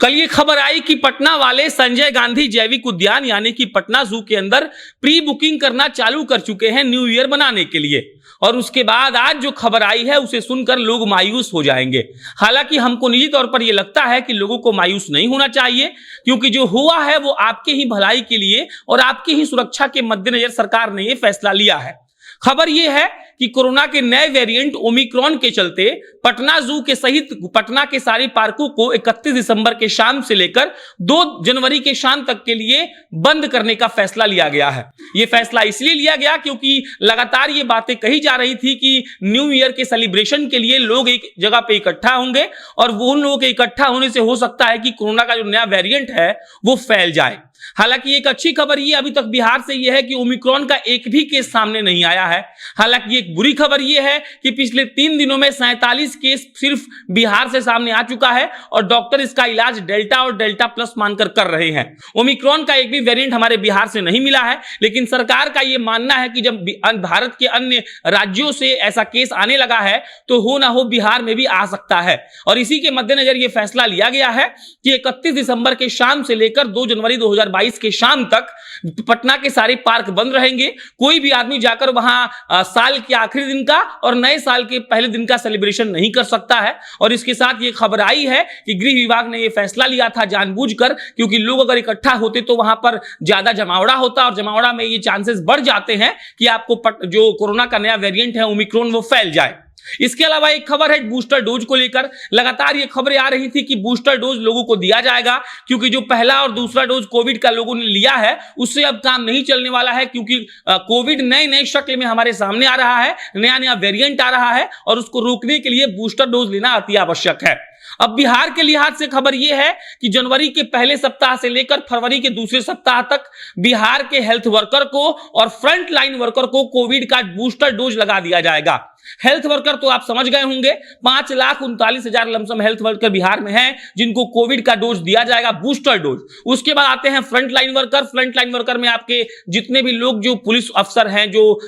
कल ये खबर आई कि पटना वाले संजय गांधी जैविक उद्यान यानी कि पटना जू के अंदर प्री बुकिंग करना चालू कर चुके हैं न्यू ईयर मनाने के लिए। और उसके बाद आज जो खबर आई है उसे सुनकर लोग मायूस हो जाएंगे। हालांकि हमको निजी तौर पर यह लगता है कि लोगों को मायूस नहीं होना चाहिए, क्योंकि जो हुआ है वो आपके ही भलाई के लिए और आपकी ही सुरक्षा के मद्देनजर सरकार ने यह फैसला लिया है। खबर यह है कि कोरोना के नए वेरिएंट ओमिक्रॉन के चलते पटना जू के सहित पटना के सारे पार्कों को 31 दिसंबर के शाम से लेकर 2 जनवरी के शाम तक के लिए बंद करने का फैसला लिया गया है। यह फैसला इसलिए लिया गया क्योंकि लगातार ये बातें कही जा रही थी कि न्यू ईयर के सेलिब्रेशन के लिए लोग एक जगह पे इकट्ठा होंगे और वो उन लोगों के इकट्ठा होने से हो सकता है कि कोरोना का जो नया वेरिएंट है वो फैल जाए। हालांकि एक अच्छी खबर ये अभी तक बिहार से यह है कि ओमिक्रॉन का एक भी केस सामने नहीं आया है। हालांकि एक बुरी खबर यह है कि पिछले 3 दिनों में 47 केस सिर्फ बिहार से सामने आ चुका है और डॉक्टर इसका इलाज डेल्टा और डेल्टा प्लस मानकर कर रहे हैं। ओमिक्रॉन का एक भी वेरिएंट हमारे बिहार से नहीं मिला है, लेकिन सरकार का यह मानना है कि जब भारत के अन्य राज्यों से ऐसा केस आने लगा है तो हो ना हो बिहार में भी आ सकता है। और इसी के मद्देनजर यह फैसला लिया गया है कि 31 दिसंबर के शाम से लेकर 2 जनवरी 2022 के शाम तक पटना के सारे पार्क बंद रहेंगे। कोई भी आदमी जाकर वहां साल के आखिरी दिन का और नए साल के पहले दिन का सेलिब्रेशन नहीं कर सकता है। और इसके साथ ये खबर आई है कि गृह विभाग ने ये फैसला लिया था जानबूझकर, क्योंकि लोग अगर इकट्ठा होते तो वहां पर ज्यादा जमावड़ा होता और जमावड़ा में ये चांसेस बढ़ जाते हैं कि आपको जो कोरोना का नया वेरिएंट है ओमिक्रॉन वो फैल जाए। इसके अलावा एक खबर है बूस्टर डोज को लेकर। लगातार ये खबरें आ रही थी कि बूस्टर डोज लोगों को दिया जाएगा, क्योंकि जो पहला और दूसरा डोज कोविड का लोगों ने लिया है उससे अब काम नहीं चलने वाला है, क्योंकि कोविड नए नए शक्ल में हमारे सामने आ रहा है, नया नया वेरिएंट आ रहा है और उसको रोकने के लिए बूस्टर डोज लेना अति आवश्यक है। अब बिहार के लिहाज से खबर यह है कि जनवरी के पहले सप्ताह से लेकर फरवरी के दूसरे सप्ताह तक बिहार के हेल्थ वर्कर को और फ्रंट लाइन वर्कर को कोविड का बूस्टर डोज लगा दिया जाएगा। हेल्थ वर्कर तो आप समझ गए होंगे, 5,39,000 लमसम हेल्थ वर्कर बिहार में हैं जिनको कोविड का डोज दिया जाएगा, बूस्टर डोज। उसके बाद आते हैं front line worker. Front line worker में आपके जितने भी लोग जो पुलिस अफसर हैं, जो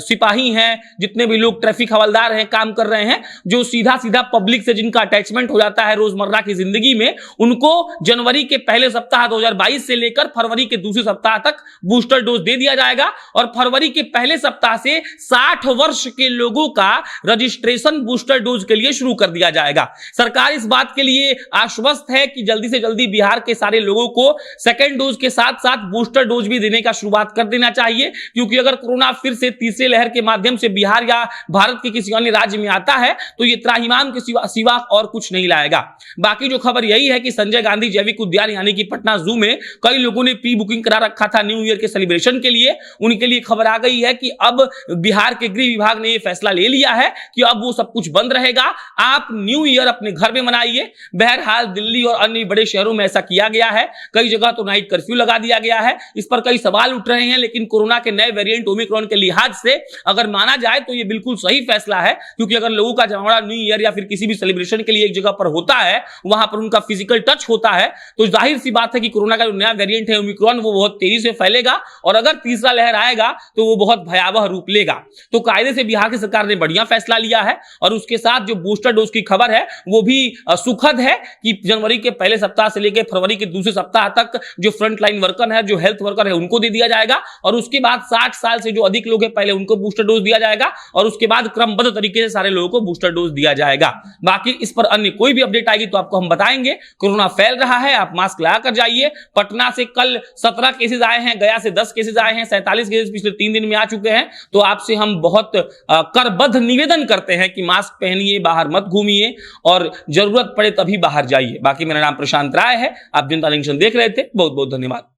सिपाही हैं, जितने भी लोग ट्रैफिक हवलदार हैं, काम कर रहे हैं, जो सीधा सीधा पब्लिक से जिनका अटैचमेंट हो जाता है रोजमर्रा की जिंदगी में, उनको जनवरी के पहले सप्ताह 2022 से लेकर फरवरी के दूसरे सप्ताह तक बूस्टर डोज दे दिया जाएगा। और फरवरी के पहले सप्ताह से 60 वर्ष के लोगों का रजिस्ट्रेशन बूस्टर डोज के लिए शुरू कर दिया जाएगा। सरकार इस बात के लिए आश्वस्त है कि जल्दी से जल्दी बिहार के सारे लोगों को सेकेंड डोज के साथ साथ बूस्टर डोज भी देने का शुरुआत कर देना चाहिए, क्योंकि अगर कोरोना फिर से तीसरे लहर के माध्यम से बिहार या भारत के किसी अन्य राज्य में आता है तो यह त्राहिमाम के सिवा और कुछ नहीं लाएगा। बाकी जो खबर यही है कि संजय गांधी जैविक उद्यान यानी कि पटना जू में कई लोगों ने प्री बुकिंग करा रखा था न्यू ईयर के सेलिब्रेशन के लिए। उनके लिए खबर आ गई है कि अब बिहार के गृह विभाग ने यह फैसला ले लिया है कि अब वो सब कुछ बंद रहेगा। आप न्यू ईयर अपने घर में मनाइए। बहरहाल दिल्ली और अन्य बड़े शहरों में ऐसा किया गया है, कई जगह तो नाइट कर्फ्यू लगा दिया गया है। इस पर कई सवाल उठ रहे हैं, लेकिन कोरोना के नए वेरिएंट ओमिक्रॉन के लिहाज से अगर माना जाए तो ये बिल्कुल सही फैसला है, क्योंकि अगर लोगों का जमावड़ा न्यू ईयर या फिर किसी भी सेलिब्रेशन के लिए एक जगह पर होता है, वहां पर उनका फिजिकल टच होता है, तो जाहिर सी बात है कि कोरोना का जो नया वेरिएंट है ओमिक्रॉन वो बहुत तेजी से फैलेगा और अगर तीसरा लहर आएगा तो वो बहुत भयावह रूप लेगा। तो कायदे से बिहार की सरकार ने बढ़िया फैसला लिया है। और उसके साथ जो बूस्टर डोज की खबर है वो भी सुखद है कि जनवरी के पहले सप्ताह से लेकर फरवरी के दूसरे सप्ताह तक जो फ्रंट लाइन वर्कर है, जो हेल्थ वर्कर है, उनको दे दिया जाएगा। और उसके बाद 60 साल से जो अधिक लोग हैं पहले उनको बूस्टर डोज दिया जाएगा और उसके बाद क्रमबद्ध तरीके से सारे लोगों को बूस्टर डोज दिया जाएगा। बाकी इस पर अन्य कोई भी अपडेट आएगी तो आपको हम बताएंगे। कोरोना फैल रहा है, आप मास्क लगाकर जाइए। पटना से कल 17 केसेस आए हैं, गया से 10 केसेस आए हैं, 47 केसेस पिछले 3 दिन में आ चुके हैं। तो आपसे हम बहुत करबद्ध निवेदन करते हैं कि मास्क पहनिए, बाहर मत घूमिए और जरूरत पड़े तभी बाहर जाइए। बाकी मेरा नाम प्रशांत राय है, आप जनता जंक्शन देख रहे थे। बहुत बहुत धन्यवाद।